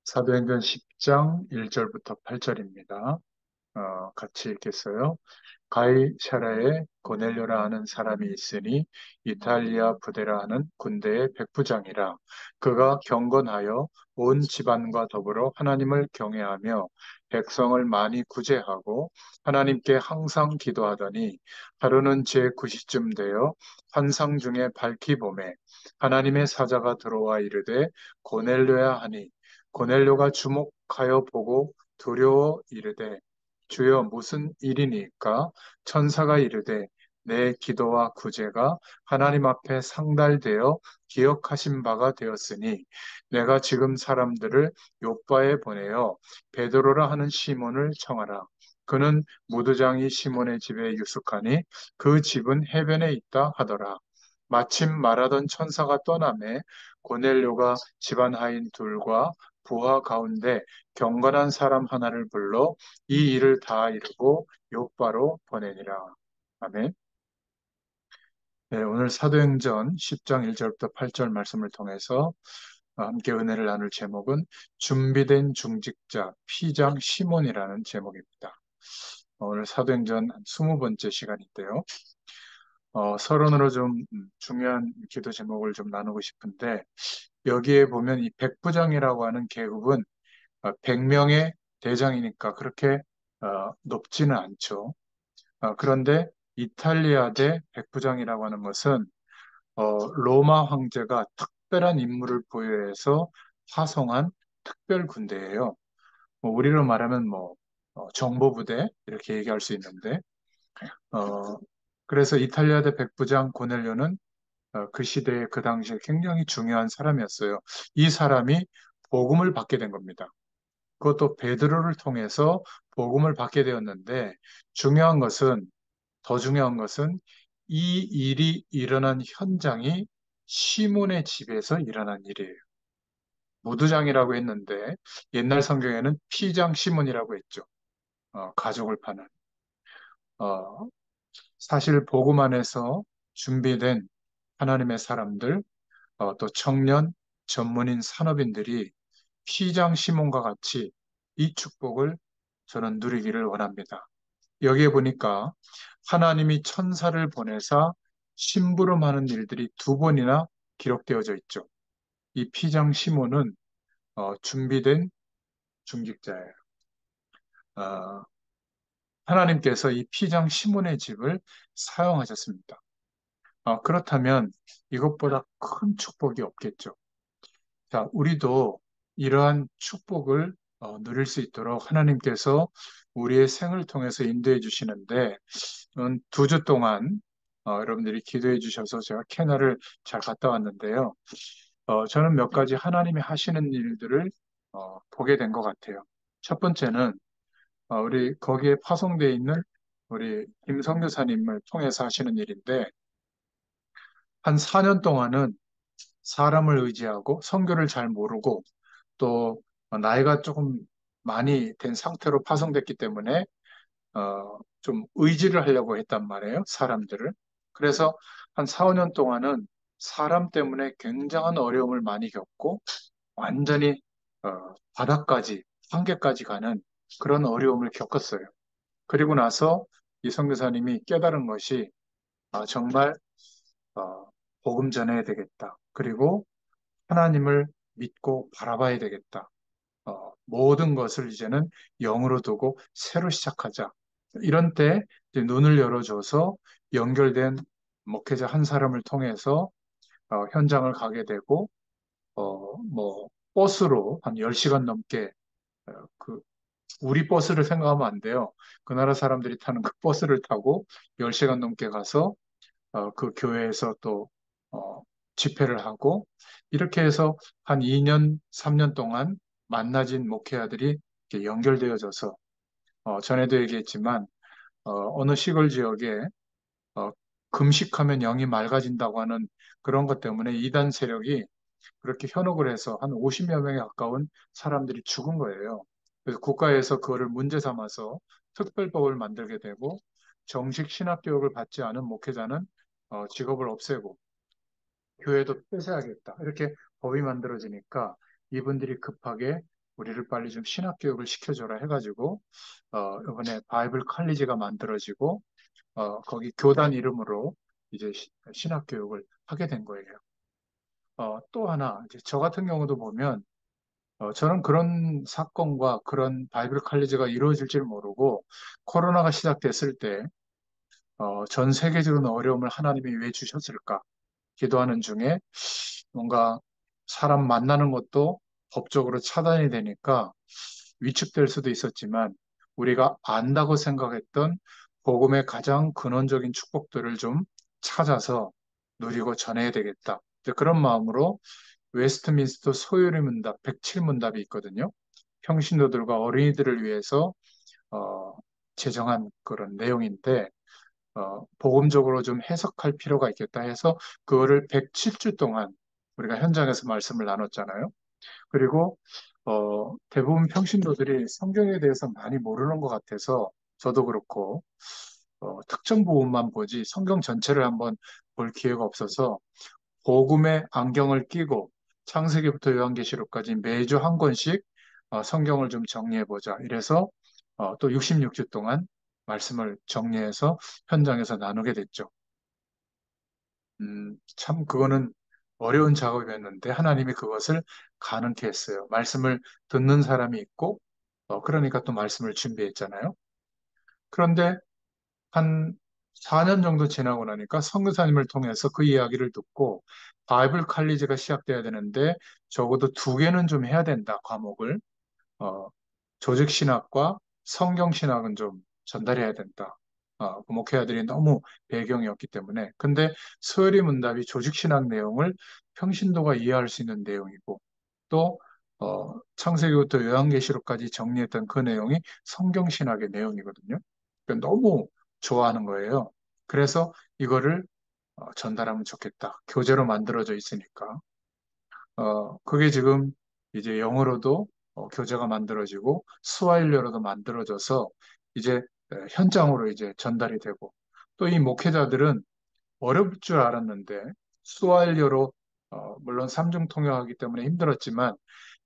사도행전 10장 1절부터 8절입니다. 같이 읽겠어요. 가이사랴에 고넬료라 하는 사람이 있으니 이탈리아 부대라 하는 군대의 백부장이라. 그가 경건하여 온 집안과 더불어 하나님을 경외하며 백성을 많이 구제하고 하나님께 항상 기도하더니 하루는 제9시쯤 되어 환상 중에 밝히 보매 하나님의 사자가 들어와 이르되 고넬료야 하니 고넬료가 주목하여 보고 두려워 이르되 주여 무슨 일이니까? 천사가 이르되 내 기도와 구제가 하나님 앞에 상달되어 기억하신 바가 되었으니 내가 지금 사람들을 요바에 보내어 베드로라 하는 시몬을 청하라. 그는 무두장이 시몬의 집에 유숙하니 그 집은 해변에 있다 하더라. 마침 말하던 천사가 떠나매 고넬료가 집안 하인 둘과 부하 가운데 경건한 사람 하나를 불러 이 일을 다 이루고 요바로 보내니라. 아멘. 네, 오늘 사도행전 10장 1절부터 8절 말씀을 통해서 함께 은혜를 나눌 제목은 준비된 중직자 피장 시몬이라는 제목입니다. 오늘 사도행전 20번째 시간인데요. 서론으로 좀 중요한 기도 제목을 좀 나누고 싶은데 여기에 보면 이 백부장이라고 하는 계급은 100명의 대장이니까 그렇게 높지는 않죠. 그런데 이탈리아 대 백부장이라고 하는 것은 로마 황제가 특별한 임무를 부여해서 파송한 특별 군대예요. 뭐 우리로 말하면 뭐 정보부대 이렇게 얘기할 수 있는데 어, 그래서 이탈리아 대 백부장 고넬료는 그 시대에 그 당시에 굉장히 중요한 사람이었어요. 이 사람이 복음을 받게 된 겁니다. 그것도 베드로를 통해서 복음을 받게 되었는데 더 중요한 것은 이 일이 일어난 현장이 시몬의 집에서 일어난 일이에요. 무두장이라고 했는데 옛날 성경에는 피장 시몬이라고 했죠. 가족을 파는. 어, 사실 복음 안에서 준비된 하나님의 사람들, 또 청년, 전문인 산업인들이 피장 시몬과 같이 이 축복을 저는 누리기를 원합니다. 여기에 보니까 하나님이 천사를 보내사 심부름하는 일들이 두 번이나 기록되어져 있죠. 이 피장 시몬은 준비된 중직자예요. 어, 하나님께서 이 피장 시몬의 집을 사용하셨습니다. 그렇다면 이것보다 큰 축복이 없겠죠. 자, 우리도 이러한 축복을 누릴 수 있도록 하나님께서 우리의 생을 통해서 인도해 주시는데, 2주 동안 여러분들이 기도해 주셔서 제가 캐나를 잘 갔다 왔는데요. 저는 몇 가지 하나님이 하시는 일들을 보게 된 것 같아요. 첫 번째는 우리 거기에 파송되어 있는 우리 김 선교사님을 통해서 하시는 일인데, 한 4년 동안은 사람을 의지하고 선교를 잘 모르고 또 나이가 조금 많이 된 상태로 파송됐기 때문에 좀 의지를 하려고 했단 말이에요, 사람들을. 그래서 한 4, 5년 동안은 사람 때문에 굉장한 어려움을 많이 겪고 완전히 바닥까지, 한계까지 가는 그런 어려움을 겪었어요. 그리고 나서 이 선교사님이 깨달은 것이 정말 어, 복음 전해야 되겠다. 그리고 하나님을 믿고 바라봐야 되겠다. 모든 것을 이제는 영으로 두고 새로 시작하자. 이런 때 이제 눈을 열어줘서 연결된 목회자 한 사람을 통해서 현장을 가게 되고, 버스로 한 10시간 넘게, 그, 우리 버스를 생각하면 안 돼요. 그 나라 사람들이 타는 그 버스를 타고 10시간 넘게 가서 그 교회에서 또 어, 집회를 하고 이렇게 해서 한 2년, 3년 동안 만나진 목회자들이 이렇게 연결되어져서 전에도 얘기했지만 어느 시골 지역에 어, 금식하면 영이 맑아진다고 하는 그런 것 때문에 이단 세력이 그렇게 현혹을 해서 한 50여 명에 가까운 사람들이 죽은 거예요. 그래서 국가에서 그거를 문제 삼아서 특별법을 만들게 되고 정식 신학 교육을 받지 않은 목회자는 직업을 없애고 교회도 폐쇄하겠다. 이렇게 법이 만들어지니까 이분들이 급하게 우리를 빨리 좀 신학 교육을 시켜줘라 해가지고 이번에 바이블 칼리지가 만들어지고 거기 교단 이름으로 이제 신학 교육을 하게 된 거예요. 또 하나 이제 저 같은 경우도 보면 저는 그런 사건과 그런 바이블 칼리지가 이루어질 줄 모르고 코로나가 시작됐을 때 전 세계적인 어려움을 하나님이 왜 주셨을까 기도하는 중에 뭔가 사람 만나는 것도 법적으로 차단이 되니까 위축될 수도 있었지만 우리가 안다고 생각했던 복음의 가장 근원적인 축복들을 좀 찾아서 누리고 전해야 되겠다. 이제 그런 마음으로 웨스트민스터 소요리 문답 107문답이 있거든요. 평신도들과 어린이들을 위해서 어, 제정한 그런 내용인데 복음적으로 좀 해석할 필요가 있겠다 해서 그거를 107주 동안 우리가 현장에서 말씀을 나눴잖아요. 그리고 대부분 평신도들이 성경에 대해서 많이 모르는 것 같아서 저도 그렇고 특정 부분만 보지 성경 전체를 한번 볼 기회가 없어서 복음의 안경을 끼고 창세기부터 요한계시록까지 매주 한 권씩 성경을 좀 정리해 보자. 이래서 또 66주 동안 말씀을 정리해서 현장에서 나누게 됐죠. 참 그거는 어려운 작업이었는데 하나님이 그것을 가능케 했어요. 말씀을 듣는 사람이 있고 그러니까 또 말씀을 준비했잖아요. 그런데 한 4년 정도 지나고 나니까 선교사님을 통해서 그 이야기를 듣고 바이블 칼리지가 시작돼야 되는데 적어도 두 개는 좀 해야 된다, 과목을. 어, 조직신학과 성경신학은 좀 전달해야 된다. 그 목회자들이 너무 배경이었기 때문에. 근데 서열의 문답이 조직신학 내용을 평신도가 이해할 수 있는 내용이고 또 창세기부터 요한계시록까지 정리했던 그 내용이 성경신학의 내용이거든요. 그러니까 너무 좋아하는 거예요. 그래서 이거를 전달하면 좋겠다. 교재로 만들어져 있으니까. 그게 지금 이제 영어로도 교재가 만들어지고 스와힐리어로도 만들어져서 이제 현장으로 이제 전달이 되고 또 이 목회자들은 어려울 줄 알았는데 스와힐리어로 물론 삼중 통역하기 때문에 힘들었지만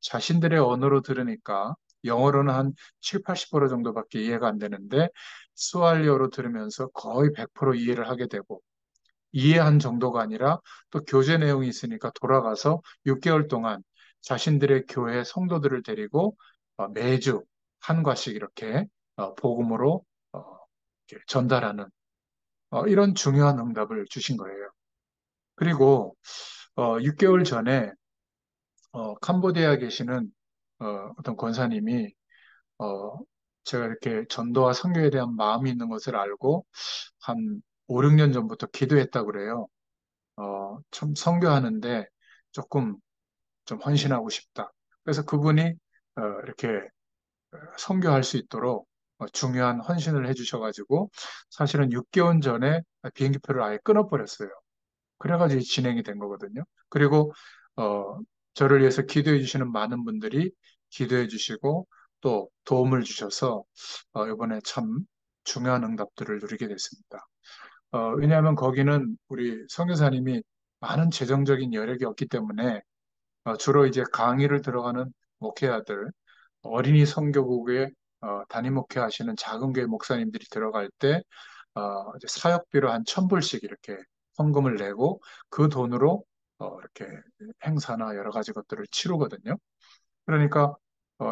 자신들의 언어로 들으니까 영어로는 한 7, 80% 정도밖에 이해가 안 되는데 스와힐리어로 들으면서 거의 100% 이해를 하게 되고 이해한 정도가 아니라 또 교재 내용이 있으니까 돌아가서 6개월 동안 자신들의 교회 성도들을 데리고 매주 한 과씩 이렇게 복음으로 어, 이렇게 전달하는 이런 중요한 응답을 주신 거예요. 그리고 6개월 전에 캄보디아에 계시는 어떤 권사님이 어, 제가 이렇게 전도와 선교에 대한 마음이 있는 것을 알고 한 5, 6년 전부터 기도했다고 그래요. 참 선교하는데 조금 좀 헌신하고 싶다. 그래서 그분이 이렇게 선교할 수 있도록 중요한 헌신을 해주셔가지고 사실은 6개월 전에 비행기표를 아예 끊어버렸어요. 그래가지고 진행이 된 거거든요. 그리고 어, 저를 위해서 기도해 주시는 많은 분들이 기도해 주시고 또 도움을 주셔서 이번에 참 중요한 응답들을 누리게 됐습니다. 왜냐하면 거기는 우리 선교사님이 많은 재정적인 여력이 없기 때문에 주로 이제 강의를 들어가는 목회자들, 어린이 선교국에 담임 목회하시는 작은 교회 목사님들이 들어갈 때 이제 사역비로 한 1,000불씩 이렇게 헌금을 내고 그 돈으로 이렇게 행사나 여러 가지 것들을 치르거든요. 그러니까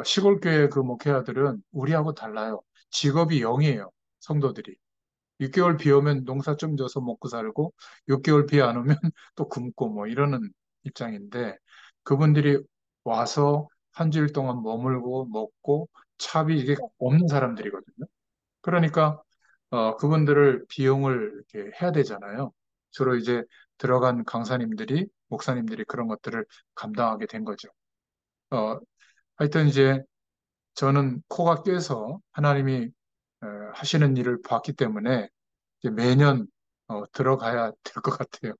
시골 교회 그 목회자들은 우리하고 달라요. 직업이 영이에요. 성도들이. 6개월 비 오면 농사 좀 져서 먹고 살고 6개월 비 안 오면 또 굶고 뭐 이러는 입장인데 그분들이 와서 한 주일 동안 머물고 먹고 차비 이게 없는 사람들이거든요. 그러니까 그분들을 비용을 이렇게 해야 되잖아요. 주로 이제 들어간 강사님들이 목사님들이 그런 것들을 감당하게 된 거죠. 어, 하여튼 이제 저는 코가 꿰서 하나님이 하시는 일을 봤기 때문에 이제 매년 들어가야 될 것 같아요.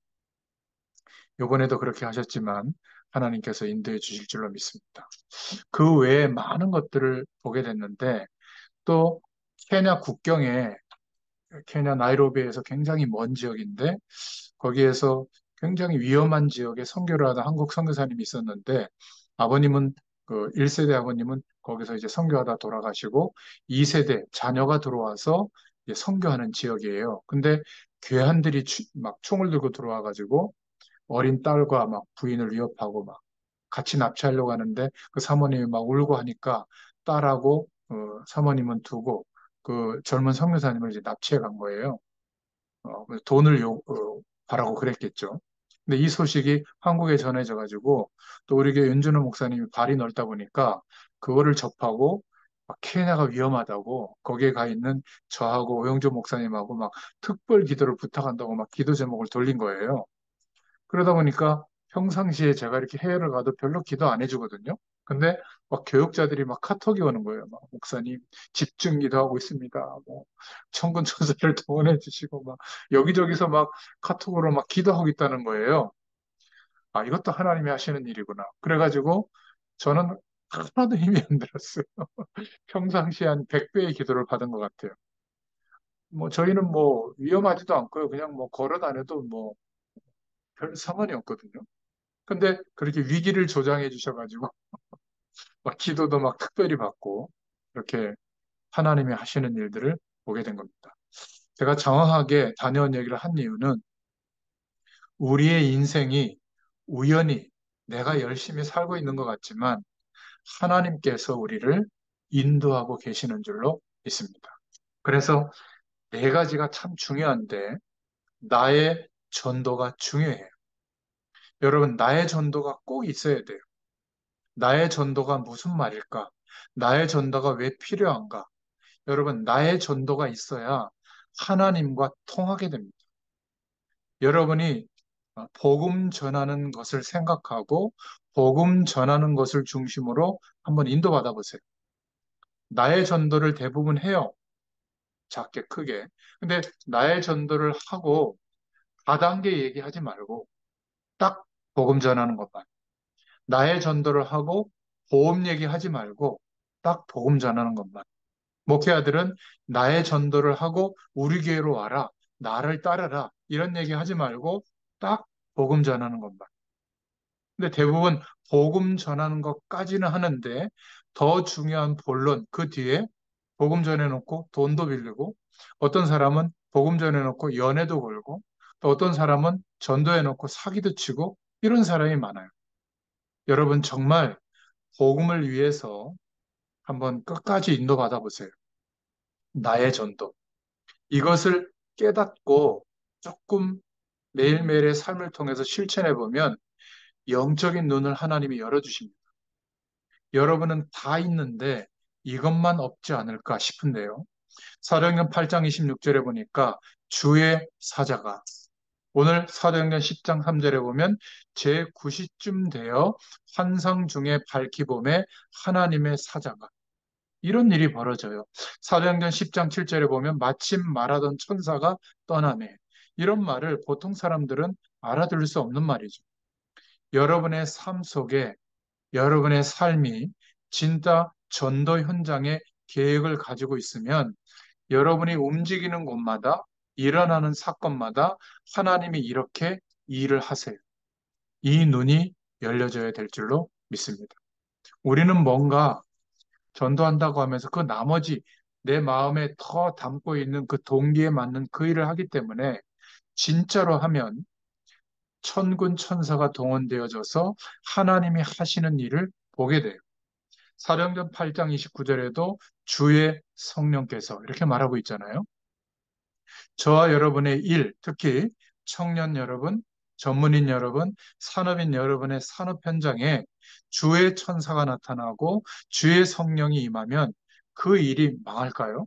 이번에도 그렇게 하셨지만 하나님께서 인도해 주실 줄로 믿습니다. 그 외에 많은 것들을 보게 됐는데 또 케냐 국경에 케냐 나이로비에서 굉장히 먼 지역인데 거기에서 굉장히 위험한 지역에 선교를 하던 한국 선교사님이 있었는데 아버님은 그 1세대 아버님은 거기서 이제 선교하다 돌아가시고 2세대 자녀가 들어와서 이제 선교하는 지역이에요. 근데 괴한들이 막 총을 들고 들어와 가지고 어린 딸과 막 부인을 위협하고 막 같이 납치하려고 하는데 그 사모님이 막 울고 하니까 딸하고 사모님은 두고 그 젊은 선교사님을 이제 납치해 간 거예요. 그래서 돈을 바라고 그랬겠죠. 근데 이 소식이 한국에 전해져 가지고 또 우리 교회 윤준호 목사님이 발이 넓다 보니까 그거를 접하고 막 케냐가 위험하다고 거기에 가 있는 저하고 오영조 목사님하고 막 특별 기도를 부탁한다고 막 기도 제목을 돌린 거예요. 그러다 보니까 평상시에 제가 이렇게 해외를 가도 별로 기도 안 해주거든요. 근데 막 교육자들이 막 카톡이 오는 거예요. 막 목사님 집중 기도하고 있습니다. 뭐 천군 천사를 동원해 주시고 막 여기저기서 막 카톡으로 막 기도하고 있다는 거예요. 아, 이것도 하나님이 하시는 일이구나. 그래가지고 저는 하나도 힘이 안 들었어요. 평상시에 한 100배의 기도를 받은 것 같아요. 뭐 저희는 뭐 위험하지도 않고요. 그냥 뭐 걸어 다녀도 뭐 별 상관이 없거든요. 근데 그렇게 위기를 조장해 주셔가지고 막 기도도 막 특별히 받고 이렇게 하나님이 하시는 일들을 보게 된 겁니다. 제가 장황하게 다녀온 얘기를 한 이유는 우리의 인생이 우연히 내가 열심히 살고 있는 것 같지만 하나님께서 우리를 인도하고 계시는 줄로 믿습니다. 그래서 네 가지가 참 중요한데 나의 전도가 중요해요. 여러분, 나의 전도가 꼭 있어야 돼요. 나의 전도가 무슨 말일까? 나의 전도가 왜 필요한가? 여러분, 나의 전도가 있어야 하나님과 통하게 됩니다. 여러분이 복음 전하는 것을 생각하고 복음 전하는 것을 중심으로 한번 인도받아 보세요. 나의 전도를 대부분 해요. 작게 크게. 근데 나의 전도를 하고 다단계 얘기하지 말고 딱 복음 전하는 것만. 나의 전도를 하고 보험 얘기하지 말고 딱 복음 전하는 것만. 목회자들은 나의 전도를 하고 우리 교회로 와라. 나를 따르라. 이런 얘기 하지 말고 딱 복음 전하는 것만. 근데 대부분 복음 전하는 것까지는 하는데 더 중요한 본론 그 뒤에 복음 전해놓고 돈도 빌리고 어떤 사람은 복음 전해놓고 연애도 걸고 또 어떤 사람은 전도해놓고 사기도 치고 이런 사람이 많아요. 여러분 정말 복음을 위해서 한번 끝까지 인도받아 보세요. 나의 전도. 이것을 깨닫고 조금 매일매일의 삶을 통해서 실천해 보면 영적인 눈을 하나님이 열어주십니다. 여러분은 다 있는데 이것만 없지 않을까 싶은데요. 사도행전 8장 26절에 보니까 주의 사자가 오늘 사도행전 10장 3절에 보면 제9시쯤 되어 환상 중에 밝히 봄에 하나님의 사자가 이런 일이 벌어져요. 사도행전 10장 7절에 보면 마침 말하던 천사가 떠나매 이런 말을 보통 사람들은 알아들을 수 없는 말이죠. 여러분의 삶 속에 여러분의 삶이 진짜 전도 현장의 계획을 가지고 있으면 여러분이 움직이는 곳마다 일어나는 사건마다 하나님이 이렇게 일을 하세요. 이 눈이 열려져야 될 줄로 믿습니다. 우리는 뭔가 전도한다고 하면서 그 나머지 내 마음에 더 담고 있는 그 동기에 맞는 그 일을 하기 때문에 진짜로 하면 천군 천사가 동원되어져서 하나님이 하시는 일을 보게 돼요. 사도행전 8장 29절에도 주의 성령께서 이렇게 말하고 있잖아요. 저와 여러분의 일, 특히 청년 여러분, 전문인 여러분, 산업인 여러분의 산업 현장에 주의 천사가 나타나고 주의 성령이 임하면 그 일이 망할까요?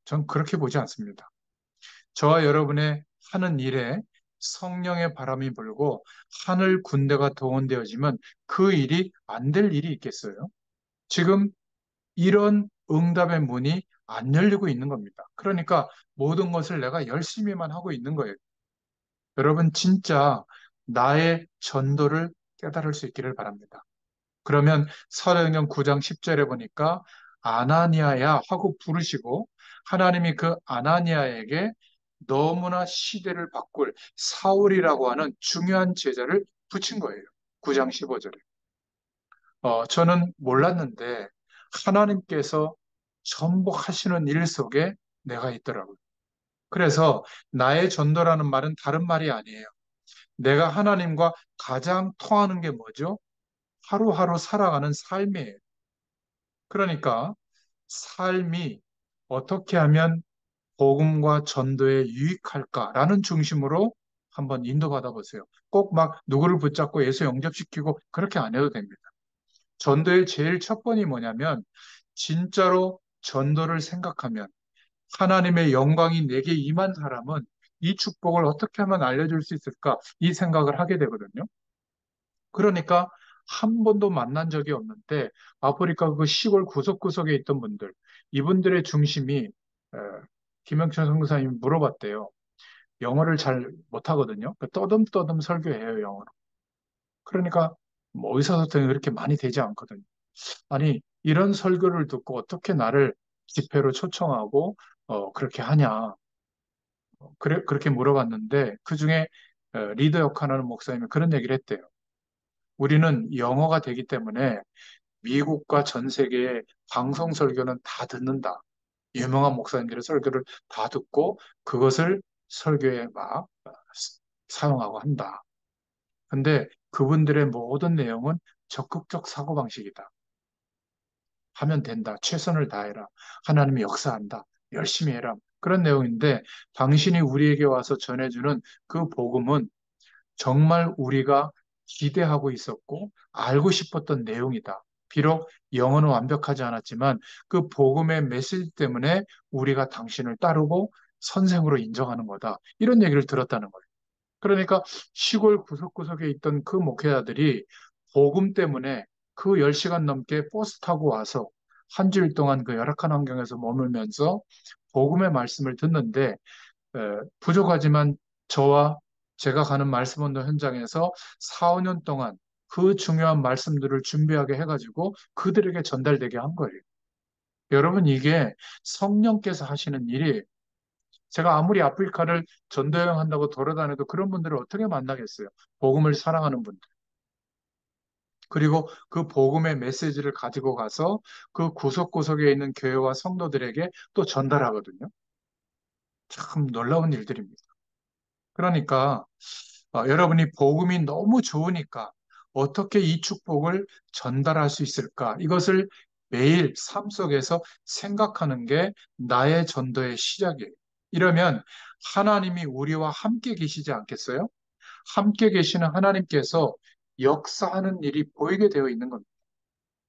전 그렇게 보지 않습니다. 저와 여러분의 하는 일에 성령의 바람이 불고 하늘 군대가 동원되어지면 그 일이 안 될 일이 있겠어요? 지금 이런 응답의 문이 안 열리고 있는 겁니다. 그러니까 모든 것을 내가 열심히만 하고 있는 거예요. 여러분, 진짜 나의 전도를 깨달을 수 있기를 바랍니다. 그러면 사도행전 9장 10절에 보니까 아나니아야 하고 부르시고 하나님이 그 아나니아에게 너무나 시대를 바꿀 사울이라고 하는 중요한 제자를 붙인 거예요. 9장 15절에. 저는 몰랐는데 하나님께서 전부 하시는 일 속에 내가 있더라고요. 그래서 나의 전도라는 말은 다른 말이 아니에요. 내가 하나님과 가장 통하는 게 뭐죠? 하루하루 살아가는 삶이에요. 그러니까 삶이 어떻게 하면 복음과 전도에 유익할까라는 중심으로 한번 인도받아 보세요. 꼭 막 누구를 붙잡고 예수 영접시키고 그렇게 안 해도 됩니다. 전도의 제일 첫 번이 뭐냐면 진짜로 전도를 생각하면 하나님의 영광이 내게 임한 사람은 이 축복을 어떻게 하면 알려줄 수 있을까? 이 생각을 하게 되거든요. 그러니까 한 번도 만난 적이 없는데 아프리카 그 시골 구석구석에 있던 분들, 이분들의 중심이 에, 김영철 선교사님이 물어봤대요. 영어를 잘 못하거든요. 떠듬떠듬 설교해요, 영어로. 그러니까 뭐 의사소통이 그렇게 많이 되지 않거든요. 아니, 이런 설교를 듣고 어떻게 나를 집회로 초청하고 그렇게 하냐. 그렇게 물어봤는데 그중에 리더 역할하는 목사님이 그런 얘기를 했대요. 우리는 영어가 되기 때문에 미국과 전 세계의 방송 설교는 다 듣는다. 유명한 목사님들의 설교를 다 듣고 그것을 설교에 막 사용하고 한다. 근데 그분들의 모든 내용은 적극적 사고방식이다. 하면 된다. 최선을 다해라. 하나님이 역사한다. 열심히 해라. 그런 내용인데 당신이 우리에게 와서 전해주는 그 복음은 정말 우리가 기대하고 있었고 알고 싶었던 내용이다. 비록 영어는 완벽하지 않았지만 그 복음의 메시지 때문에 우리가 당신을 따르고 선생으로 인정하는 거다. 이런 얘기를 들었다는 거예요. 그러니까 시골 구석구석에 있던 그 목회자들이 복음 때문에 그 10시간 넘게 버스 타고 와서 한 주일 동안 그 열악한 환경에서 머물면서 복음의 말씀을 듣는데 부족하지만 저와 제가 가는 말씀 운동 현장에서 4, 5년 동안 그 중요한 말씀들을 준비하게 해가지고 그들에게 전달되게 한 거예요. 여러분, 이게 성령께서 하시는 일이 제가 아무리 아프리카를 전도여행 한다고 돌아다녀도 그런 분들을 어떻게 만나겠어요? 복음을 사랑하는 분들. 그리고 그 복음의 메시지를 가지고 가서 그 구석구석에 있는 교회와 성도들에게 또 전달하거든요. 참 놀라운 일들입니다. 그러니까 여러분이 복음이 너무 좋으니까 어떻게 이 축복을 전달할 수 있을까? 이것을 매일 삶 속에서 생각하는 게 나의 전도의 시작이에요. 이러면 하나님이 우리와 함께 계시지 않겠어요? 함께 계시는 하나님께서 역사하는 일이 보이게 되어 있는 겁니다.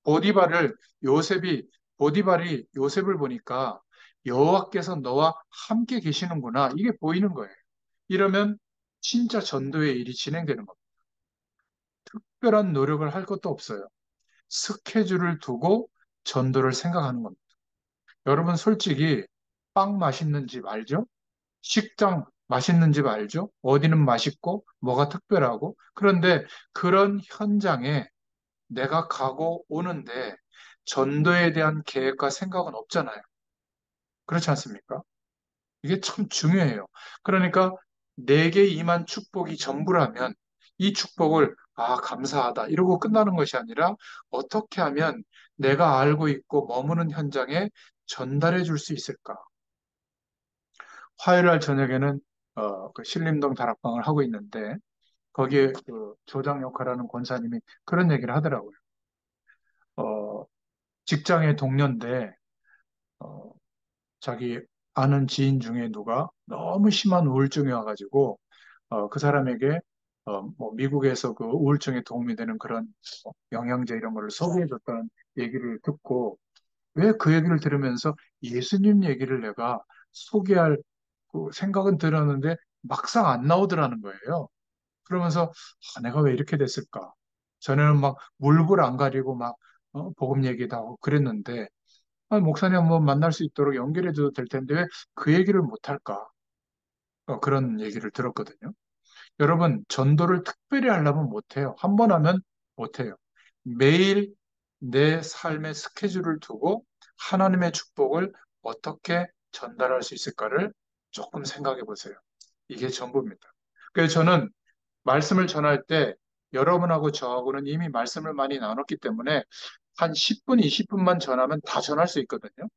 보디발을 요셉이 보디발이 요셉을 보니까 여호와께서 너와 함께 계시는구나. 이게 보이는 거예요. 이러면 진짜 전도의 일이 진행되는 겁니다. 특별한 노력을 할 것도 없어요. 스케줄을 두고 전도를 생각하는 겁니다. 여러분 솔직히 빵 맛있는 집 알죠? 식당 맛있는 집 알죠? 어디는 맛있고 뭐가 특별하고 그런데 그런 현장에 내가 가고 오는데 전도에 대한 계획과 생각은 없잖아요. 그렇지 않습니까? 이게 참 중요해요. 그러니까 내게 임한 축복이 전부라면 이 축복을 감사하다 이러고 끝나는 것이 아니라 어떻게 하면 내가 알고 있고 머무는 현장에 전달해 줄 수 있을까? 화요일 날 저녁에는 그 신림동 다락방을 하고 있는데 거기에 그 조장 역할하는 권사님이 그런 얘기를 하더라고요. 어, 직장의 동료인데 어, 자기 아는 지인 중에 누가 너무 심한 우울증이 와가지고 그 사람에게 뭐 미국에서 그 우울증에 도움이 되는 그런 영양제 이런 거를 소개해줬다는 얘기를 듣고 왜 그 얘기를 들으면서 예수님 얘기를 내가 소개할 그 생각은 들었는데 막상 안 나오더라는 거예요. 그러면서 내가 왜 이렇게 됐을까? 전에는 막 물불 안 가리고 막 복음 얘기도 하고 그랬는데 목사님 한번 만날 수 있도록 연결해줘도 될 텐데 왜 그 얘기를 못할까? 그런 얘기를 들었거든요. 여러분, 전도를 특별히 하려면 못해요. 한 번 하면 못해요. 매일 내 삶의 스케줄을 두고 하나님의 축복을 어떻게 전달할 수 있을까를 조금 생각해 보세요. 이게 전부입니다. 그래서 저는 말씀을 전할 때 여러분하고 저하고는 이미 말씀을 많이 나눴기 때문에 한 10분, 20분만 전하면 다 전할 수 있거든요.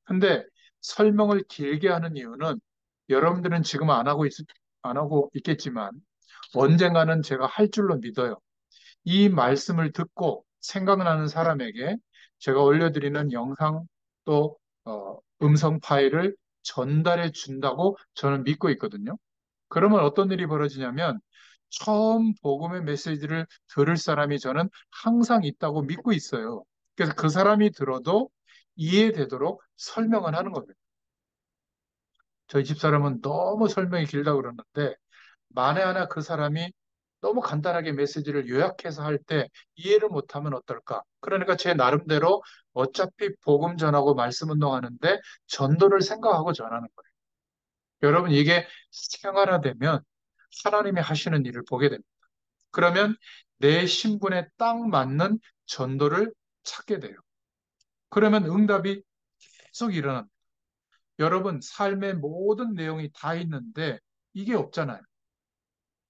근데 설명을 길게 하는 이유는 여러분들은 지금 안 하고 있겠지만 언젠가는 제가 할 줄로 믿어요. 이 말씀을 듣고 생각나는 사람에게 제가 올려드리는 영상 또 음성 파일을 전달해 준다고 저는 믿고 있거든요. 그러면 어떤 일이 벌어지냐면 처음 복음의 메시지를 들을 사람이 저는 항상 있다고 믿고 있어요. 그래서 그 사람이 들어도 이해되도록 설명을 하는 겁니다. 저희 집사람은 너무 설명이 길다고 그러는데 만에 하나 그 사람이 너무 간단하게 메시지를 요약해서 할 때 이해를 못하면 어떨까? 그러니까 제 나름대로 어차피 복음 전하고 말씀 운동하는데 전도를 생각하고 전하는 거예요. 여러분 이게 생활화되면 하나님이 하시는 일을 보게 됩니다. 그러면 내 신분에 딱 맞는 전도를 찾게 돼요. 그러면 응답이 계속 일어납니다. 여러분 삶의 모든 내용이 다 있는데 이게 없잖아요.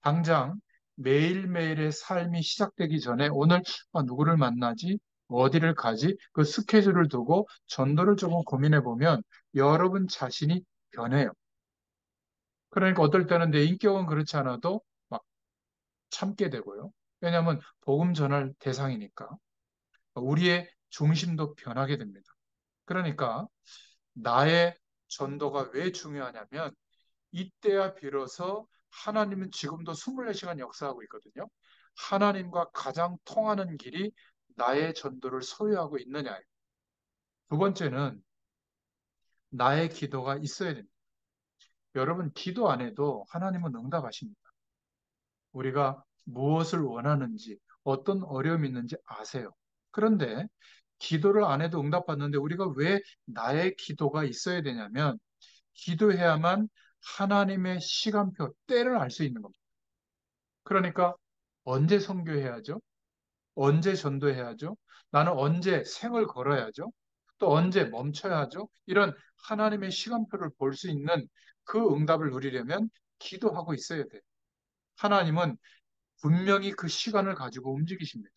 당장 매일매일의 삶이 시작되기 전에 오늘 누구를 만나지? 어디를 가지? 그 스케줄을 두고 전도를 조금 고민해 보면 여러분 자신이 변해요. 그러니까 어떨 때는 내 인격은 그렇지 않아도 막 참게 되고요. 왜냐하면 복음 전할 대상이니까. 우리의 중심도 변하게 됩니다. 그러니까 나의 전도가 왜 중요하냐면 이때야 비로소 하나님은 지금도 24시간 역사하고 있거든요. 하나님과 가장 통하는 길이 나의 전도를 소유하고 있느냐예요. 두 번째는 나의 기도가 있어야 됩니다. 여러분 기도 안 해도 하나님은 응답하십니다. 우리가 무엇을 원하는지 어떤 어려움이 있는지 아세요. 그런데 기도를 안 해도 응답받는데 우리가 왜 나의 기도가 있어야 되냐면 기도해야만 하나님의 시간표, 때를 알 수 있는 겁니다. 그러니까 언제 선교해야죠? 언제 전도해야죠? 나는 언제 생을 걸어야죠? 또 언제 멈춰야 하죠? 이런 하나님의 시간표를 볼 수 있는 그 응답을 누리려면 기도하고 있어야 돼요. 하나님은 분명히 그 시간을 가지고 움직이십니다.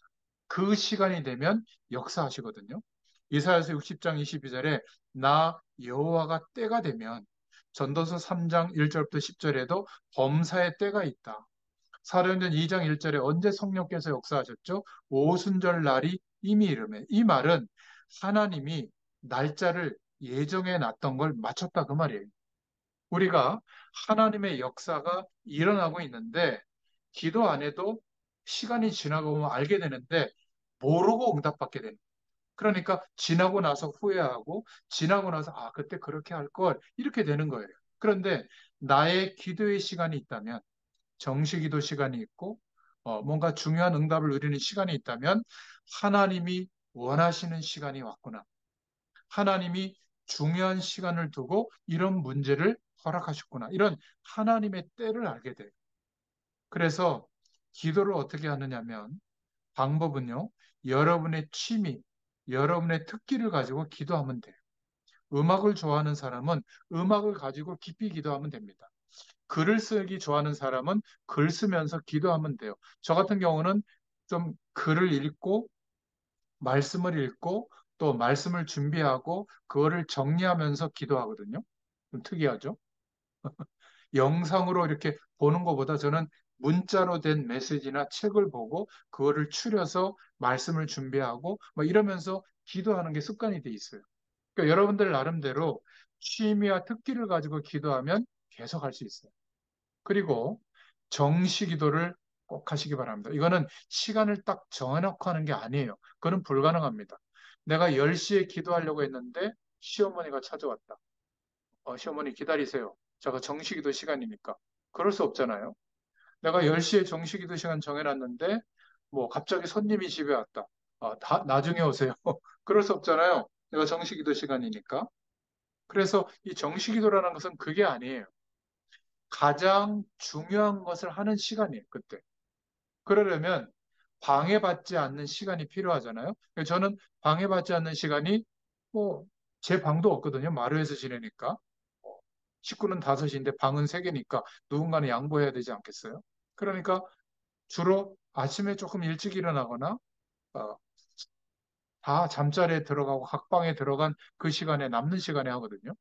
그 시간이 되면 역사하시거든요. 이사야서 60장 22절에 나 여호와가 때가 되면 전도서 3장 1절부터 10절에도 범사의 때가 있다. 사도행전 2장 1절에 언제 성령께서 역사하셨죠? 오순절 날이 이미 이르매. 이 말은 하나님이 날짜를 예정해 놨던 걸 맞췄다 그 말이에요. 우리가 하나님의 역사가 일어나고 있는데 기도 안 해도 시간이 지나고 보면 알게 되는데 모르고 응답받게 되는. 그러니까 지나고 나서 후회하고 지나고 나서 그때 그렇게 할 걸 이렇게 되는 거예요. 그런데 나의 기도의 시간이 있다면 정시기도 시간이 있고 뭔가 중요한 응답을 누리는 시간이 있다면 하나님이 원하시는 시간이 왔구나. 하나님이 중요한 시간을 두고 이런 문제를 허락하셨구나. 이런 하나님의 때를 알게 돼요. 그래서 기도를 어떻게 하느냐면 방법은요. 여러분의 취미, 여러분의 특기를 가지고 기도하면 돼요. 음악을 좋아하는 사람은 음악을 가지고 깊이 기도하면 됩니다. 글을 쓰기 좋아하는 사람은 글 쓰면서 기도하면 돼요. 저 같은 경우는 좀 글을 읽고 말씀을 읽고 또 말씀을 준비하고 그거를 정리하면서 기도하거든요. 좀 특이하죠? 영상으로 이렇게 보는 것보다 저는 문자로 된 메시지나 책을 보고 그거를 추려서 말씀을 준비하고 뭐 이러면서 기도하는 게 습관이 돼 있어요. 그러니까 여러분들 나름대로 취미와 특기를 가지고 기도하면 계속 할 수 있어요. 그리고 정시 기도를 꼭 하시기 바랍니다. 이거는 시간을 딱 정해놓고 하는 게 아니에요. 그건 불가능합니다. 내가 10시에 기도하려고 했는데 시어머니가 찾아왔다. 시어머니 기다리세요. 제가 정시 기도 시간이니까. 그럴 수 없잖아요. 내가 10시에 정시 기도 시간 정해놨는데 뭐 갑자기 손님이 집에 왔다. 나중에 오세요. 그럴 수 없잖아요. 내가 정시 기도 시간이니까. 그래서 이 정시 기도라는 것은 그게 아니에요. 가장 중요한 것을 하는 시간이에요, 그때. 그러려면 방해받지 않는 시간이 필요하잖아요. 저는 방해받지 않는 시간이 뭐 제 방도 없거든요. 마루에서 지내니까. 식구는 5인데 방은 3개니까 누군가는 양보해야 되지 않겠어요? 그러니까 주로 아침에 조금 일찍 일어나거나 어, 다 잠자리에 들어가고 각방에 들어간 그 시간에 남는 시간에 하거든요.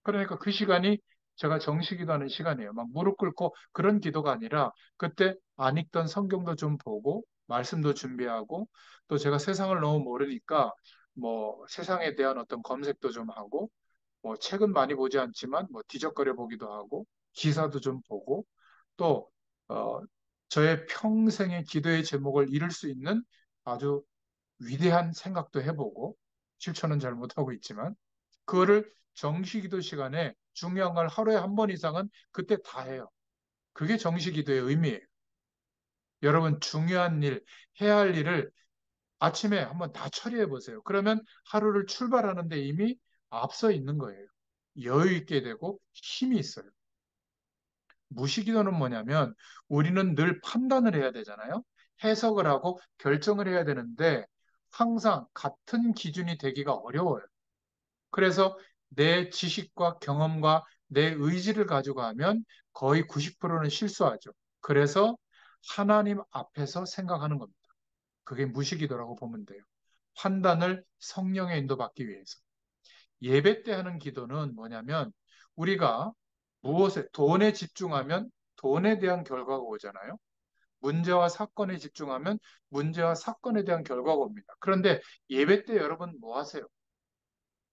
그러니까 그 시간이 제가 정시 기도하는 시간이에요. 막 무릎 꿇고 그런 기도가 아니라 그때 안 읽던 성경도 좀 보고 말씀도 준비하고 또 제가 세상을 너무 모르니까 뭐 세상에 대한 어떤 검색도 좀 하고 뭐 책은 많이 보지 않지만 뭐 뒤적거려 보기도 하고 기사도 좀 보고 또 어, 저의 평생의 기도의 제목을 이룰 수 있는 아주 위대한 생각도 해보고 실천은 잘 못하고 있지만 그거를 정시기도 시간에 중요한 걸 하루에 한 번 이상은 그때 다 해요. 그게 정시기도의 의미예요. 여러분 중요한 일, 해야 할 일을 아침에 한번 다 처리해 보세요. 그러면 하루를 출발하는데 이미 앞서 있는 거예요. 여유 있게 되고 힘이 있어요. 무시기도는 뭐냐면 우리는 늘 판단을 해야 되잖아요. 해석을 하고 결정을 해야 되는데 항상 같은 기준이 되기가 어려워요. 그래서 내 지식과 경험과 내 의지를 가지고 하면 거의 90%는 실수하죠. 그래서 하나님 앞에서 생각하는 겁니다. 그게 무시기도라고 보면 돼요. 판단을 성령의 인도받기 위해서. 예배 때 하는 기도는 뭐냐면 우리가 무엇에 돈에 집중하면 돈에 대한 결과가 오잖아요. 문제와 사건에 집중하면 문제와 사건에 대한 결과가 옵니다. 그런데 예배 때 여러분 뭐 하세요?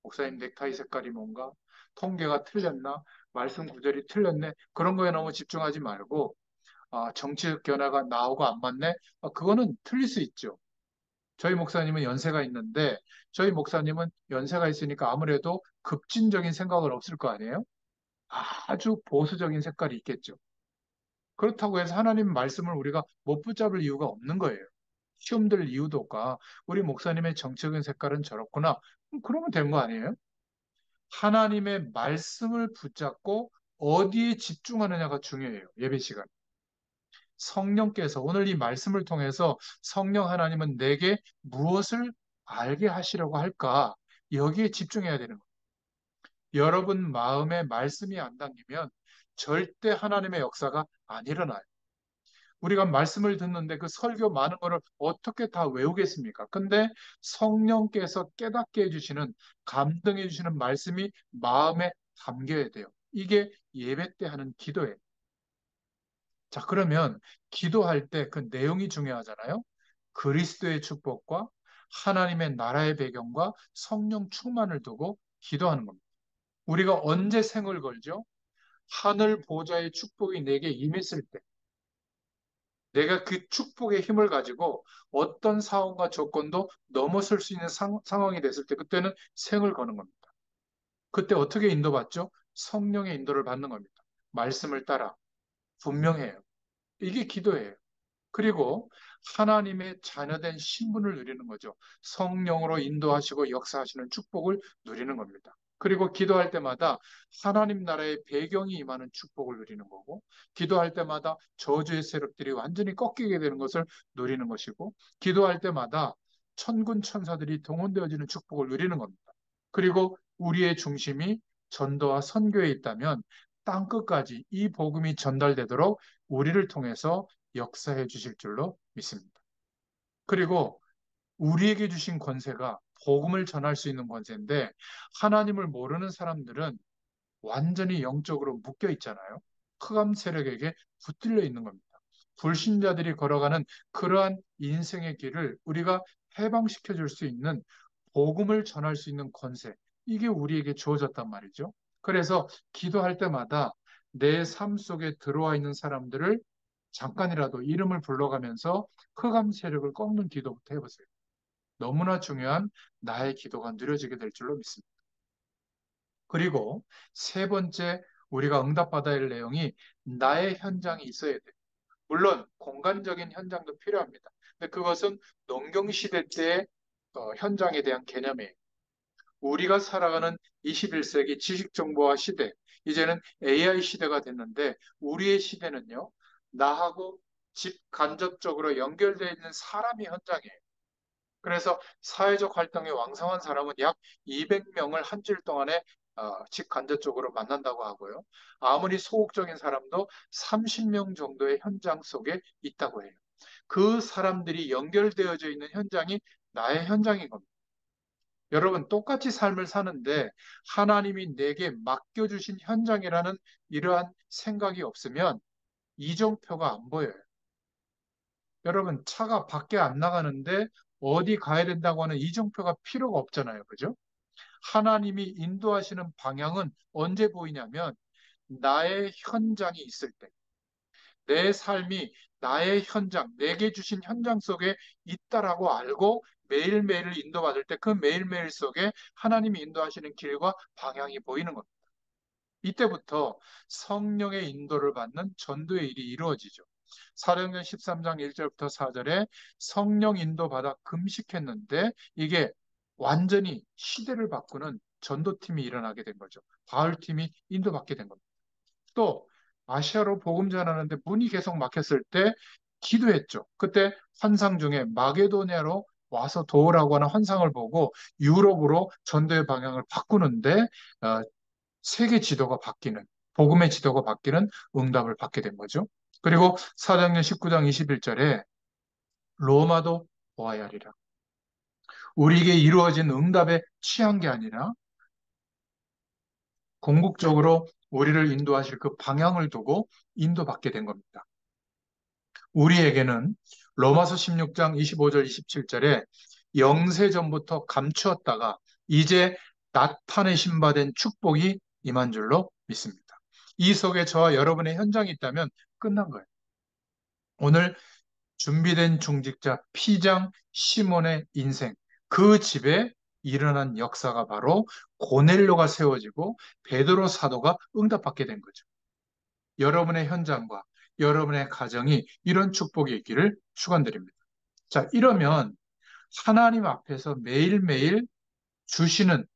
목사님 넥타이 색깔이 뭔가? 통계가 틀렸나? 말씀 구절이 틀렸네? 그런 거에 너무 집중하지 말고 정치적 견해가 나하고 안 맞네? 그거는 틀릴 수 있죠. 저희 목사님은 연세가 있는데 저희 목사님은 연세가 있으니까 아무래도 급진적인 생각은 없을 거 아니에요? 아주 보수적인 색깔이 있겠죠. 그렇다고 해서 하나님 말씀을 우리가 못 붙잡을 이유가 없는 거예요. 시험 들 이유도 없고, 우리 목사님의 정적인 색깔은 저렇구나. 그러면 된 거 아니에요? 하나님의 말씀을 붙잡고 어디에 집중하느냐가 중요해요. 예배 시간. 성령께서 오늘 이 말씀을 통해서 성령 하나님은 내게 무엇을 알게 하시려고 할까? 여기에 집중해야 되는 거예요. 여러분 마음에 말씀이 안 담기면 절대 하나님의 역사가 안 일어나요. 우리가 말씀을 듣는데 그 설교 많은 거를 어떻게 다 외우겠습니까? 근데 성령께서 깨닫게 해주시는, 감동해 주시는 말씀이 마음에 담겨야 돼요. 이게 예배 때 하는 기도예요. 자, 그러면 기도할 때 그 내용이 중요하잖아요. 그리스도의 축복과 하나님의 나라의 배경과 성령 충만을 두고 기도하는 겁니다. 우리가 언제 생을 걸죠? 하늘 보좌의 축복이 내게 임했을 때, 내가 그 축복의 힘을 가지고 어떤 상황과 조건도 넘어설 수 있는 상황이 됐을 때, 그때는 생을 거는 겁니다. 그때 어떻게 인도받죠? 성령의 인도를 받는 겁니다. 말씀을 따라 분명해요. 이게 기도예요. 그리고 하나님의 자녀된 신분을 누리는 거죠. 성령으로 인도하시고 역사하시는 축복을 누리는 겁니다. 그리고 기도할 때마다 하나님 나라의 배경이 임하는 축복을 누리는 거고, 기도할 때마다 저주의 세력들이 완전히 꺾이게 되는 것을 누리는 것이고, 기도할 때마다 천군 천사들이 동원되어지는 축복을 누리는 겁니다. 그리고 우리의 중심이 전도와 선교에 있다면 땅 끝까지 이 복음이 전달되도록 우리를 통해서 역사해 주실 줄로 믿습니다. 그리고 우리에게 주신 권세가 복음을 전할 수 있는 권세인데 하나님을 모르는 사람들은 완전히 영적으로 묶여 있잖아요. 흑암 세력에게 붙들려 있는 겁니다. 불신자들이 걸어가는 그러한 인생의 길을 우리가 해방시켜 줄 수 있는 복음을 전할 수 있는 권세, 이게 우리에게 주어졌단 말이죠. 그래서 기도할 때마다 내 삶 속에 들어와 있는 사람들을 잠깐이라도 이름을 불러가면서 흑암 세력을 꺾는 기도부터 해보세요. 너무나 중요한 나의 기도가 누려지게 될 줄로 믿습니다. 그리고 세 번째 우리가 응답받아야 할 내용이 나의 현장이 있어야 돼요. 물론 공간적인 현장도 필요합니다. 근데 그것은 농경시대 때의 현장에 대한 개념이에요. 우리가 살아가는 21세기 지식정보화 시대, 이제는 AI 시대가 됐는데 우리의 시대는요, 나하고 직간접적으로 연결되어 있는 사람이 현장이에요. 그래서 사회적 활동이 왕성한 사람은 약 200명을 한 주일 동안에 직간접적으로 만난다고 하고요. 아무리 소극적인 사람도 30명 정도의 현장 속에 있다고 해요. 그 사람들이 연결되어져 있는 현장이 나의 현장인 겁니다. 여러분, 똑같이 삶을 사는데 하나님이 내게 맡겨주신 현장이라는 이러한 생각이 없으면 이정표가 안 보여요. 여러분, 차가 밖에 안 나가는데 어디 가야 된다고 하는 이정표가 필요가 없잖아요. 그죠? 하나님이 인도하시는 방향은 언제 보이냐면 나의 현장이 있을 때, 내 삶이 나의 현장, 내게 주신 현장 속에 있다라고 알고 매일매일 인도받을 때 그 매일매일 속에 하나님이 인도하시는 길과 방향이 보이는 겁니다. 이때부터 성령의 인도를 받는 전도의 일이 이루어지죠. 사도행전 13장 1절부터 4절에 성령 인도받아 금식했는데 이게 완전히 시대를 바꾸는 전도팀이 일어나게 된 거죠. 바울팀이 인도받게 된 겁니다. 또 아시아로 복음 전하는데 문이 계속 막혔을 때 기도했죠. 그때 환상 중에 마게도니아로 와서 도우라고 하는 환상을 보고 유럽으로 전도의 방향을 바꾸는데 어, 세계 지도가 바뀌는, 복음의 지도가 바뀌는 응답을 받게 된 거죠. 그리고 사도행전 19장 21절에 로마도 보아야 하리라. 우리에게 이루어진 응답에 취한 게 아니라 궁극적으로 우리를 인도하실 그 방향을 두고 인도받게 된 겁니다. 우리에게는 로마서 16장 25절 27절에 영세전부터 감추었다가 이제 나타내신 바 된 축복이 임한 줄로 믿습니다. 이 속에 저와 여러분의 현장이 있다면 끝난 거예요. 오늘 준비된 중직자 피장 시몬의 인생, 그 집에 일어난 역사가 바로 고넬료가 세워지고 베드로 사도가 응답받게 된 거죠. 여러분의 현장과 여러분의 가정이 이런 축복이 있기를 축원드립니다. 자, 이러면 하나님 앞에서 매일매일 주시는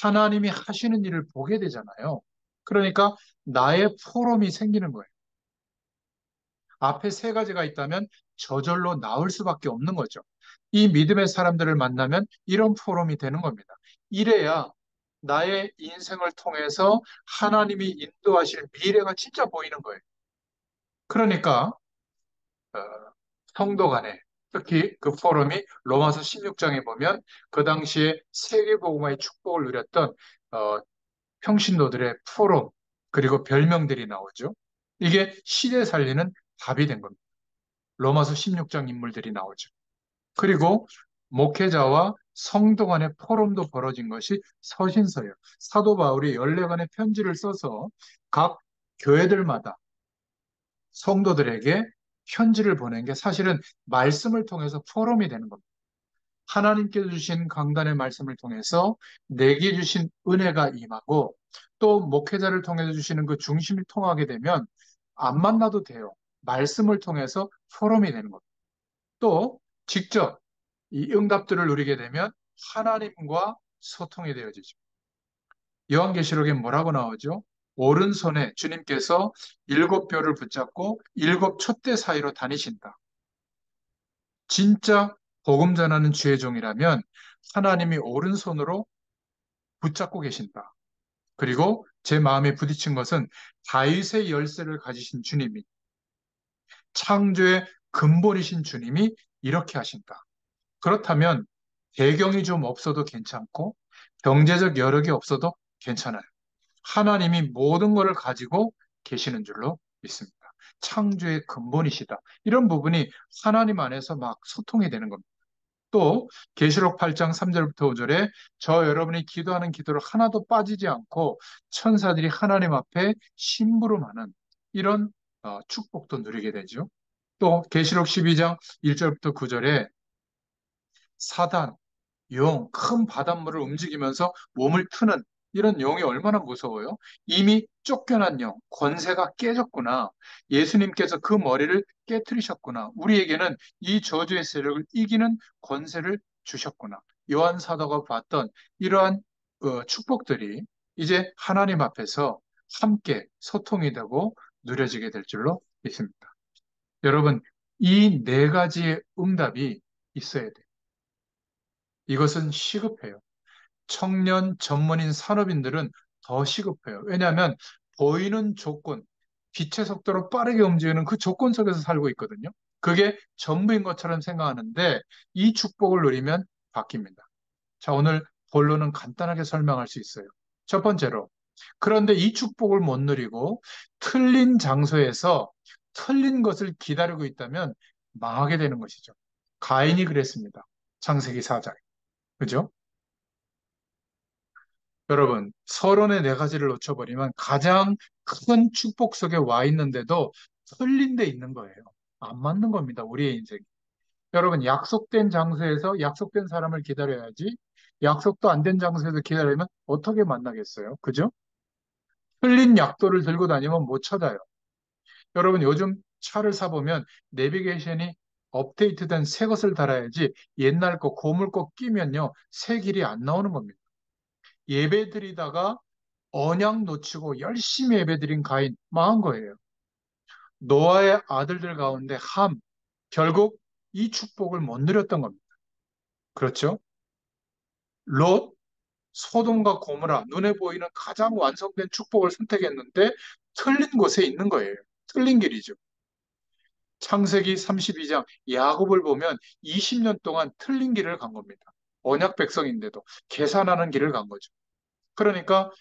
하나님이 하시는 일을 보게 되잖아요. 그러니까 나의 포럼이 생기는 거예요. 앞에 세 가지가 있다면 저절로 나올 수밖에 없는 거죠. 이 믿음의 사람들을 만나면 이런 포럼이 되는 겁니다. 이래야 나의 인생을 통해서 하나님이 인도하실 미래가 진짜 보이는 거예요. 그러니까 어, 성도 간에 특히 그 포럼이 로마서 16장에 보면 그 당시에 세계복음화의 축복을 누렸던 어, 평신도들의 포럼 그리고 별명들이 나오죠. 이게 시대 살리는 답이 된 겁니다. 로마서 16장 인물들이 나오죠. 그리고 목회자와 성도 간의 포럼도 벌어진 것이 서신서예요. 사도 바울이 14권의 편지를 써서 각 교회들마다 성도들에게 편지를 보낸 게 사실은 말씀을 통해서 포럼이 되는 겁니다. 하나님께서 주신 강단의 말씀을 통해서 내게 주신 은혜가 임하고 또 목회자를 통해서 주시는 그 중심이 통하게 되면 안 만나도 돼요. 말씀을 통해서 포럼이 되는 겁니다. 또 직접 이 응답들을 누리게 되면 하나님과 소통이 되어지죠. 요한계시록에 뭐라고 나오죠? 오른손에 주님께서 7뼈를 붙잡고 7촛대 사이로 다니신다. 진짜 복음 전하는 주의 종이라면 하나님이 오른손으로 붙잡고 계신다. 그리고 제 마음에 부딪힌 것은 다윗의 열쇠를 가지신 주님이 창조의 근본이신 주님이 이렇게 하신다. 그렇다면 배경이 좀 없어도 괜찮고 경제적 여력이 없어도 괜찮아요. 하나님이 모든 것을 가지고 계시는 줄로 믿습니다. 창조의 근본이시다. 이런 부분이 하나님 안에서 막 소통이 되는 겁니다. 또 계시록 8장 3절부터 5절에 저 여러분이 기도하는 기도를 하나도 빠지지 않고 천사들이 하나님 앞에 심부름하는 이런 축복도 누리게 되죠. 또 계시록 12장 1절부터 9절에 사단, 용, 큰 바닷물을 움직이면서 몸을 트는 이런 용이 얼마나 무서워요? 이미 쫓겨난 용, 권세가 깨졌구나. 예수님께서 그 머리를 깨뜨리셨구나. 우리에게는 이 저주의 세력을 이기는 권세를 주셨구나. 요한 사도가 봤던 이러한 축복들이 이제 하나님 앞에서 함께 소통이 되고 누려지게 될 줄로 믿습니다. 여러분, 이 네 가지의 응답이 있어야 돼요. 이것은 시급해요. 청년 전문인 산업인들은 더 시급해요. 왜냐하면 보이는 조건, 빛의 속도로 빠르게 움직이는 그 조건 속에서 살고 있거든요. 그게 전부인 것처럼 생각하는데 이 축복을 누리면 바뀝니다. 자, 오늘 본론은 간단하게 설명할 수 있어요. 첫 번째로, 그런데 이 축복을 못 누리고 틀린 장소에서 틀린 것을 기다리고 있다면 망하게 되는 것이죠. 가인이 그랬습니다. 창세기 4장. 그죠? 여러분, 서론의 네 가지를 놓쳐버리면 가장 큰 축복 속에 와 있는데도 틀린 데 있는 거예요. 안 맞는 겁니다. 우리의 인생. 여러분, 약속된 장소에서 약속된 사람을 기다려야지, 약속도 안 된 장소에서 기다리면 어떻게 만나겠어요? 그죠? 틀린 약도를 들고 다니면 못 찾아요. 여러분, 요즘 차를 사보면 내비게이션이 업데이트된 새 것을 달아야지 옛날 거, 고물 거 끼면요, 새 길이 안 나오는 겁니다. 예배 드리다가 언약 놓치고 열심히 예배 드린 가인, 망한 거예요. 노아의 아들들 가운데 함, 결국 이 축복을 못 누렸던 겁니다. 그렇죠? 롯, 소돔과 고모라, 눈에 보이는 가장 완성된 축복을 선택했는데 틀린 곳에 있는 거예요. 틀린 길이죠. 창세기 32장 야곱을 보면 20년 동안 틀린 길을 간 겁니다. 언약 백성인데도 계산하는 길을 간 거죠. 그러니까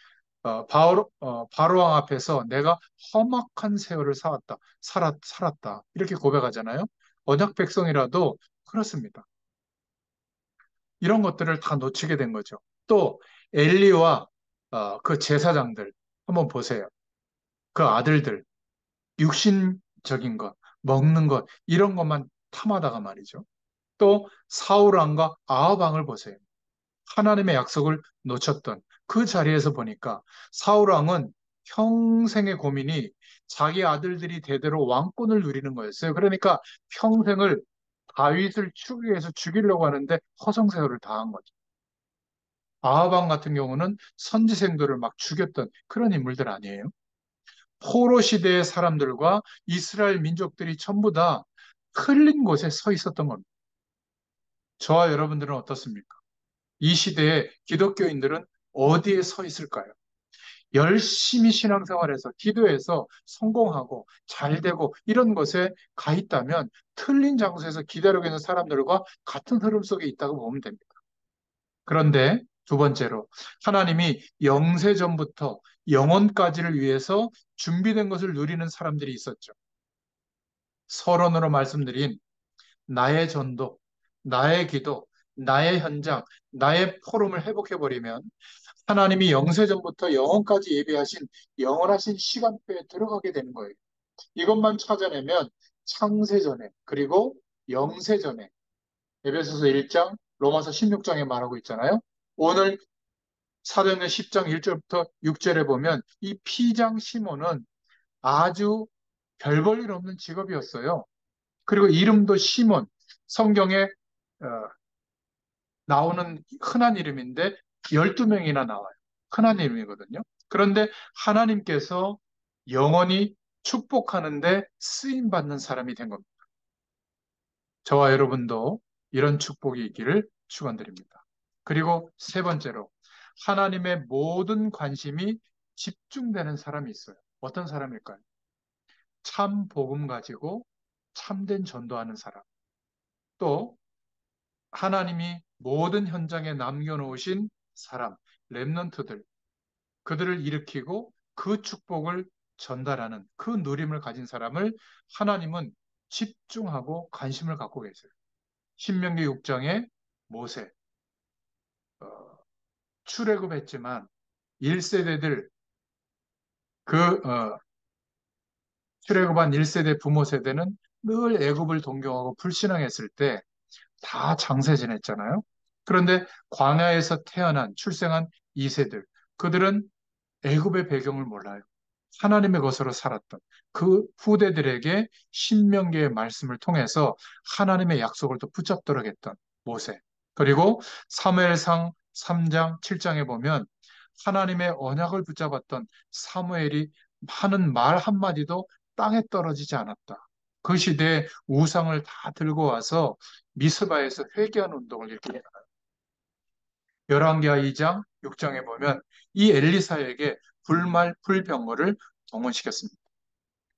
바로왕 앞에서 내가 험악한 세월을 살았다. 이렇게 고백하잖아요. 언약 백성이라도 그렇습니다. 이런 것들을 다 놓치게 된 거죠. 또 엘리와 그 제사장들 한번 보세요. 그 아들들 육신적인 것, 먹는 것 이런 것만 탐하다가 말이죠. 또 사울 왕과 아합 왕을 보세요. 하나님의 약속을 놓쳤던 그 자리에서 보니까 사울 왕은 평생의 고민이 자기 아들들이 대대로 왕권을 누리는 거였어요. 그러니까 평생을 다윗을 추기해서 죽이려고 하는데 허송세월을 당한 거죠. 아하방 같은 경우는 선지생들을 막 죽였던 그런 인물들 아니에요. 포로 시대의 사람들과 이스라엘 민족들이 전부 다 틀린 곳에 서 있었던 겁니다. 저와 여러분들은 어떻습니까? 이 시대에 기독교인들은 어디에 서 있을까요? 열심히 신앙생활해서 기도해서 성공하고 잘 되고 이런 것에 가 있다면 틀린 장소에서 기다리고 있는 사람들과 같은 흐름 속에 있다고 보면 됩니다. 그런데 두 번째로 하나님이 영세전부터 영원까지를 위해서 준비된 것을 누리는 사람들이 있었죠. 서론으로 말씀드린 나의 전도, 나의 기도, 나의 현장, 나의 포럼을 회복해버리면 하나님이 영세전부터 영원까지 예비하신 영원하신 시간표에 들어가게 되는 거예요. 이것만 찾아내면 창세전에 그리고 영세전에 에베소서 1장, 로마서 16장에 말하고 있잖아요. 오늘 사도행전 10장 1절부터 6절에 보면 이 피장 시몬은 아주 별 볼 일 없는 직업이었어요. 그리고 이름도 시몬, 성경에 어, 나오는 흔한 이름인데 12명이나 나와요. 흔한 이름이거든요. 그런데 하나님께서 영원히 축복하는데 쓰임받는 사람이 된 겁니다. 저와 여러분도 이런 축복이 있기를 축원드립니다. 그리고 세 번째로 하나님의 모든 관심이 집중되는 사람이 있어요. 어떤 사람일까요? 참 복음 가지고 참된 전도하는 사람. 또 하나님이 모든 현장에 남겨놓으신 사람, 렘넌트들, 그들을 일으키고 그 축복을 전달하는 그 누림을 가진 사람을 하나님은 집중하고 관심을 갖고 계세요. 신명기 6장에 모세, 출애굽했지만 1세대들 그 출애굽한 1세대 부모 세대는 늘 애굽을 동경하고 불신앙했을 때 다 장세 지냈잖아요. 그런데 광야에서 태어난 출생한 2세들 그들은 애굽의 배경을 몰라요. 하나님의 것으로 살았던 그 후대들에게 신명기의 말씀을 통해서 하나님의 약속을 또 붙잡도록 했던 모세. 그리고 사무엘상 3장, 7장에 보면 하나님의 언약을 붙잡았던 사무엘이 하는 말 한마디도 땅에 떨어지지 않았다. 그 시대에 우상을 다 들고 와서 미스바에서 회개하는 운동을 일으킵니다. 열왕기하 2장, 6장에 보면 이 엘리사에게 불말, 불병거를 동원시켰습니다.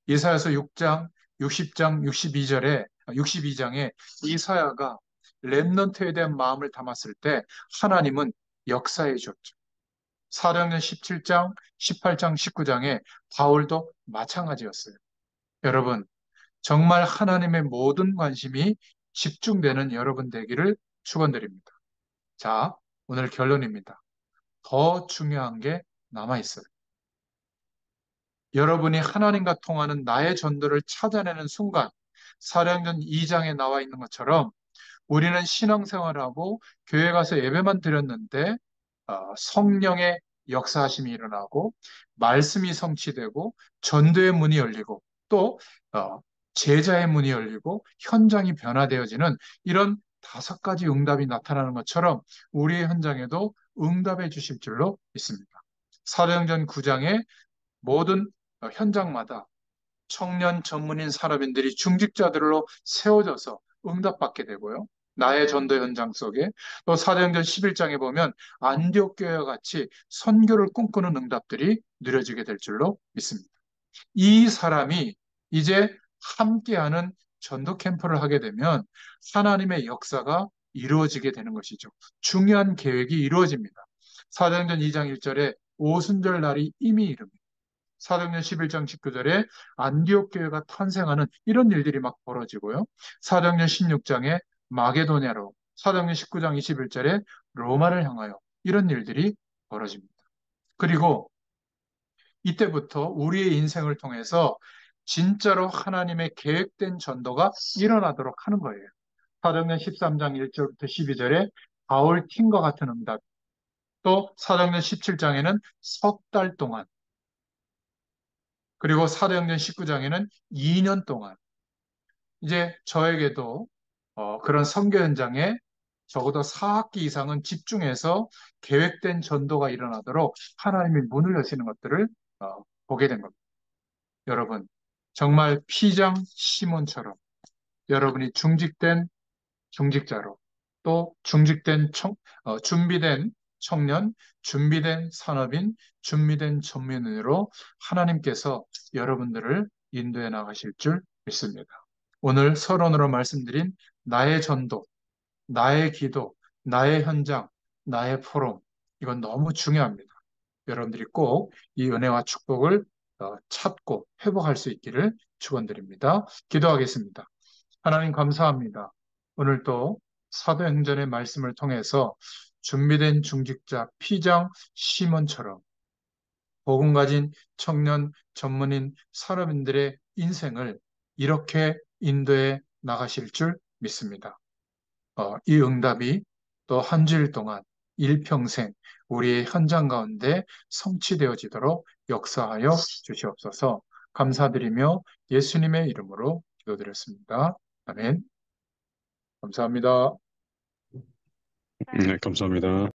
이사야서 6장, 60장, 62절에 62장에 이사야가 렘넌트에 대한 마음을 담았을 때 하나님은 역사해 줬죠. 사도행전 17장, 18장, 19장에 바울도 마찬가지였어요. 여러분, 정말 하나님의 모든 관심이 집중되는 여러분 되기를 축원드립니다. 자, 오늘 결론입니다. 더 중요한 게 남아 있어요. 여러분이 하나님과 통하는 나의 전도를 찾아내는 순간, 사도행전 2장에 나와 있는 것처럼 우리는 신앙생활하고 교회 가서 예배만 드렸는데 성령의 역사하심이 일어나고 말씀이 성취되고 전도의 문이 열리고 또 어, 제자의 문이 열리고 현장이 변화되어지는 이런 5가지 응답이 나타나는 것처럼 우리의 현장에도 응답해 주실 줄로 믿습니다. 사도행전 9장의 모든 현장마다 청년 전문인 사람인들이 중직자들로 세워져서 응답받게 되고요. 나의 전도 현장 속에 또 사도행전 11장에 보면 안디옥 교회와 같이 선교를 꿈꾸는 응답들이 누려지게 될 줄로 믿습니다. 이 사람이 이제 함께하는 전도 캠프를 하게 되면 하나님의 역사가 이루어지게 되는 것이죠. 중요한 계획이 이루어집니다. 사도행전 2장 1절에 오순절 날이 이미 이릅니다. 사도행전 11장 19절에 안디옥 교회가 탄생하는 이런 일들이 막 벌어지고요. 사도행전 16장에 마게도냐로, 사도행전 19장 21절에 로마를 향하여 이런 일들이 벌어집니다. 그리고 이때부터 우리의 인생을 통해서 진짜로 하나님의 계획된 전도가 일어나도록 하는 거예요. 사도행전 13장 1절부터 12절에 바울 팀과 같은 응답, 또 사도행전 17장에는 석 달 동안, 그리고 사도행전 19장에는 2년 동안 이제 저에게도 그런 선교 현장에 적어도 4학기 이상은 집중해서 계획된 전도가 일어나도록 하나님이 문을 여시는 것들을 보게 된 겁니다. 여러분, 정말 피장 시몬처럼 여러분이 중직된 중직자로 또 준비된 청년, 준비된 산업인, 준비된 전문인으로 하나님께서 여러분들을 인도해 나가실 줄 믿습니다. 오늘 서론으로 말씀드린 나의 전도, 나의 기도, 나의 현장, 나의 포럼, 이건 너무 중요합니다. 여러분들이 꼭 이 은혜와 축복을 찾고 회복할 수 있기를 축원드립니다. 기도하겠습니다. 하나님 감사합니다. 오늘 또 사도행전의 말씀을 통해서 준비된 중직자 피장 시몬처럼 복음 가진 청년 전문인 사람들의 인생을 이렇게 인도해 나가실 줄 믿습니다. 이 응답이 또 한 주일 동안 일평생 우리의 현장 가운데 성취되어지도록 역사하여 주시옵소서. 감사드리며 예수님의 이름으로 기도드렸습니다. 아멘. 감사합니다. 네, 감사합니다.